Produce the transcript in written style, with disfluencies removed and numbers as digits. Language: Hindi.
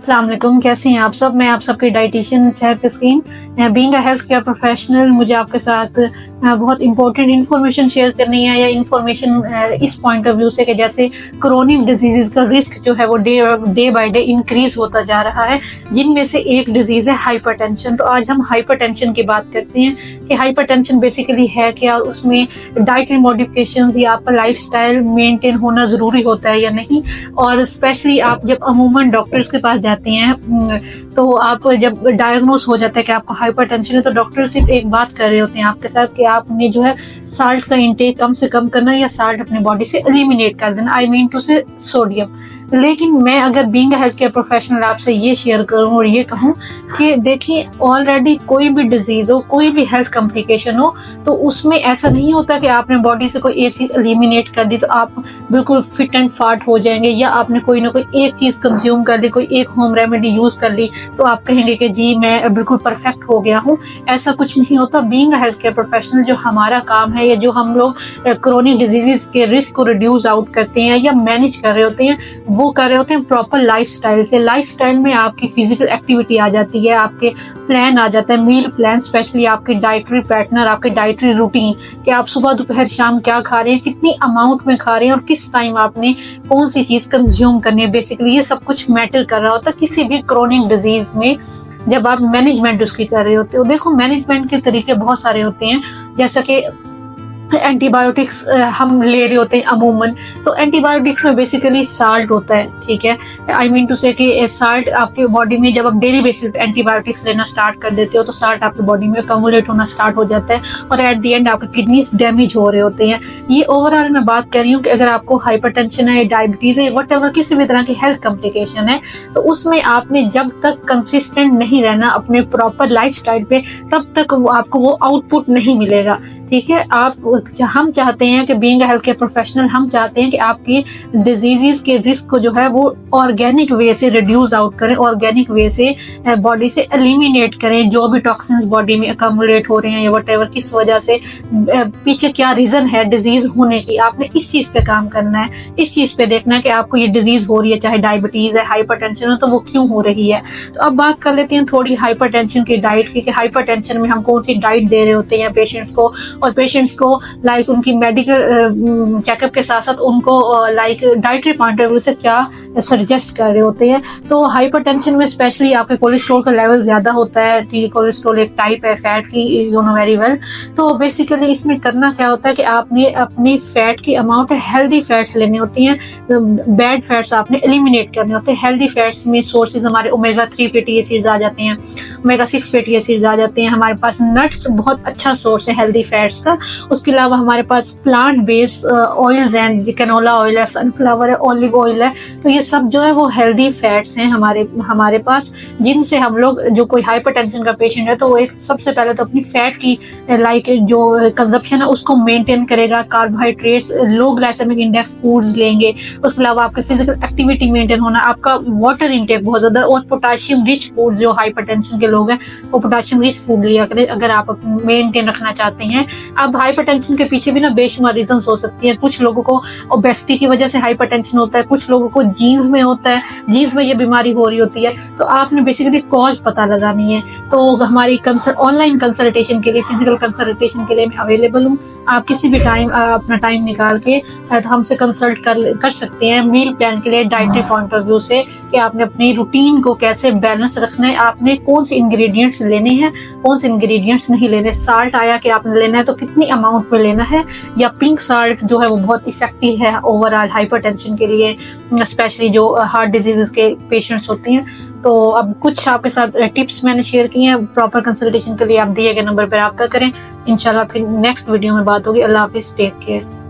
अस्सलाम वालेकुम, कैसे हैं आप सब। मैं आप सबकी डाइटिशियन सेहत Taskeen. Being a health care professional, मुझे आपके साथ बहुत इंपॉर्टेंट इन्फॉर्मेशन शेयर करनी है, या इन्फॉर्मेशन इस पॉइंट ऑफ व्यू से कि जैसे क्रोनिक डिजीज़ का रिस्क जो है वो डे बाय डे इंक्रीज होता जा रहा है, जिनमें से एक डिजीज़ है हाइपरटेंशन। तो आज हम हाइपरटेंशन की बात करते हैं कि हाइपरटेंशन बेसिकली है क्या, और उसमें डाइटरी मॉडिफिकेशंस या आपका लाइफस्टाइल मेंटेन होना ज़रूरी होता है या नहीं। और स्पेशली आप जब अमूमन डॉक्टर्स के पास जाते हैं तो आप जब डायग्नोस हो जाता है कि आपको हाइपरटेंशन है, तो डॉक्टर सिर्फ एक बात कर रहे होते हैं आपके साथ कि आपने जो है साल्ट का इंटेक कम से कम करना, या साल्ट अपने बॉडी से एलिमिनेट कर देना, आई मीन टू से सोडियम। लेकिन मैं अगर being a health care professional आपसे ये शेयर करूं और ये कहूं कि देखिए, ऑलरेडी कोई भी डिजीज हो, कोई भी हेल्थ कॉम्प्लिकेशन हो, तो उसमें ऐसा नहीं होता कि आपने बॉडी से कोई एक चीज़ एलिमिनेट कर दी तो आप बिल्कुल फिट एंड फाट हो जाएंगे, या आपने कोई ना कोई एक चीज़ कंज्यूम कर ली, कोई एक होम रेमेडी यूज़ कर ली तो आप कहेंगे कि जी मैं बिल्कुल परफेक्ट हो गया हूँ। ऐसा कुछ नहीं होता। Being a health care professional जो हमारा काम है, या जो हम लोग क्रोनिक डिजीज़ के रिस्क को रिड्यूस आउट करते हैं या मैनेज कर रहे होते हैं, वो कर रहे होते हैं प्रॉपर लाइफस्टाइल से। लाइफस्टाइल में आपकी फिजिकल एक्टिविटी आ जाती है, आपके प्लान आ जाता है, मील प्लान, स्पेशली आपकी डाइटरी पैटर्न, आपकी डाइटरी रूटीन कि आप सुबह दोपहर शाम क्या खा रहे हैं, कितनी अमाउंट में खा रहे हैं, और किस टाइम आपने कौन सी चीज़ कंज्यूम करनी है। बेसिकली ये सब कुछ मैटर कर रहा होता है किसी भी क्रोनिक डिजीज में जब आप मैनेजमेंट उसकी कर रहे होते हो। देखो, मैनेजमेंट के तरीके बहुत सारे होते हैं, जैसा कि एंटीबायोटिक्स हम ले रहे होते हैं अमूमन, तो एंटीबायोटिक्स में बेसिकली साल्ट होता है, ठीक है। आई मीन टू से कि साल्ट आपके बॉडी में जब आप डेली बेसिस पे एंटीबायोटिक्स लेना स्टार्ट कर देते हो तो साल्ट आपकी बॉडी में अकोमुलेट होना स्टार्ट हो जाता है, और एट द एंड आपके किडनीज डैमेज हो रहे होते हैं। ये ओवरऑल मैं बात कर रही हूँ कि अगर आपको हाइपरटेंशन है, डायबिटीज है, वट एवर किसी भी तरह की हेल्थ कॉम्प्लिकेशन है, तो उसमें आपने जब तक कंसिस्टेंट नहीं रहना अपने प्रॉपर लाइफस्टाइल पे, तब तक आपको वो आउटपुट नहीं मिलेगा, ठीक है। हम चाहते हैं कि being a health care professional, हम चाहते हैं कि आपकी डिजीजेस के रिस्क को जो है वो ऑर्गेनिक वे से रिड्यूस आउट करें, ऑर्गेनिक वे से बॉडी से एलिमिनेट करें जो भी टॉक्सिन्स बॉडी में अकोमुलेट हो रहे हैं, या व्हाटएवर किस वजह से, पीछे क्या रीजन है डिजीज होने की, आपने इस चीज पे काम करना है, इस चीज पे देखना है कि आपको ये डिजीज हो रही है, चाहे डायबिटीज है, हाइपरटेंशन है, तो वो क्यों हो रही है। तो अब बात कर लेते हैं थोड़ी हाइपरटेंशन की डाइट की, कि हाइपरटेंशन में हम कौन सी डाइट दे रहे होते हैं पेशेंट्स को, और पेशेंट्स को लाइक उनकी मेडिकल चेकअप के साथ साथ उनको like dietary point of view से क्या सजेस्ट कर रहे होते हैं। तो हाइपरटेंशन में स्पेशली आपके कोलेस्ट्रॉल का लेवल ज़्यादा होता है, ठीक है। कोलेस्ट्रॉल एक टाइप है फैट की, यू नो वेरी वेल। तो बेसिकली इसमें करना क्या होता है कि आपने अपनी फैट की अमाउंट हेल्दी फैट्स लेनी होती हैं, बैड फैट्स आपने एलिमिनेट करने होते हैं। हेल्दी फैट्स में सोर्सेज हमारे ओमेगा 3 फैटी एसिड्स आ जाते हैं, ओमेगा 6 फैटी एसिड्स आ जाते हैं। हमारे पास नट्स बहुत अच्छा सोर्स है हेल्दी फैट्स का। उसके अलावा हमारे पास प्लांट बेस्ड ऑयल्स हैं, कैनोला ऑयल है, सनफ्लावर है, ऑलिव ऑयल है। तो ये सब जो है वो हेल्दी फैट्स हैं हमारे पास, जिनसे हम लोग, जो कोई हाइपरटेंशन का पेशेंट है तो वो एक सबसे पहले तो अपनी फैट की लाइक जो कंजप्शन है उसको मेंटेन करेगा। कार्बोहाइड्रेट्स, लो ग्लाइसेमिक इंडेक्स फूड्स लेंगे। उसके अलावा आपका फिजिकल एक्टिविटी मेंटेन होना, आपका वाटर इंटेक बहुत ज़्यादा, और पोटाशियम रिच फूड, जो हाइपरटेंशन के लोग हैं वो पोटाशियम रिच फूड लिया करें अगर आप मेंटेन रखना चाहते हैं। अब हाइपरटेंशन के पीछे भी ना बेशुमार रीजंस हो सकती हैं। कुछ लोगों को ओबेसिटी की वजह से हाइपरटेंशन होता है, कुछ लोगों को जीन्स में होता है, जीन्स में ये बीमारी हो रही होती है। तो आपने बेसिकली कॉज पता लगानी है। तो हमारी ऑनलाइन कंसल्टेशन के लिए, फिजिकल कंसल्टेशन के लिए मैं अवेलेबल हूँ। आप किसी भी टाइम अपना टाइम निकाल के तो हमसे कंसल्ट कर सकते हैं मील प्लान के लिए, डाइटरी पॉइंट ऑफ व्यू से, कि आपने अपनी रूटीन को कैसे बैलेंस रखना है, आपने कौन से इंग्रेडिएंट्स लेने हैं, कौन से इंग्रेडिएंट्स नहीं लेने। साल्ट आया कि आपने लेना है तो कितनी अमाउंट में लेना है, या पिंक साल्ट जो है वो बहुत इफेक्टिव है ओवरऑल हाइपरटेंशन के लिए, स्पेशली जो हार्ट डिजीजेस के पेशेंट्स होते हैं। तो अब कुछ आपके साथ टिप्स मैंने शेयर किए हैं। प्रॉपर कंसल्टेशन के लिए आप दिए गए नंबर पर रब्ता करें। इंशाल्लाह फिर नेक्स्ट वीडियो में बात होगी। अल्लाह हाफिज़, टेक केयर।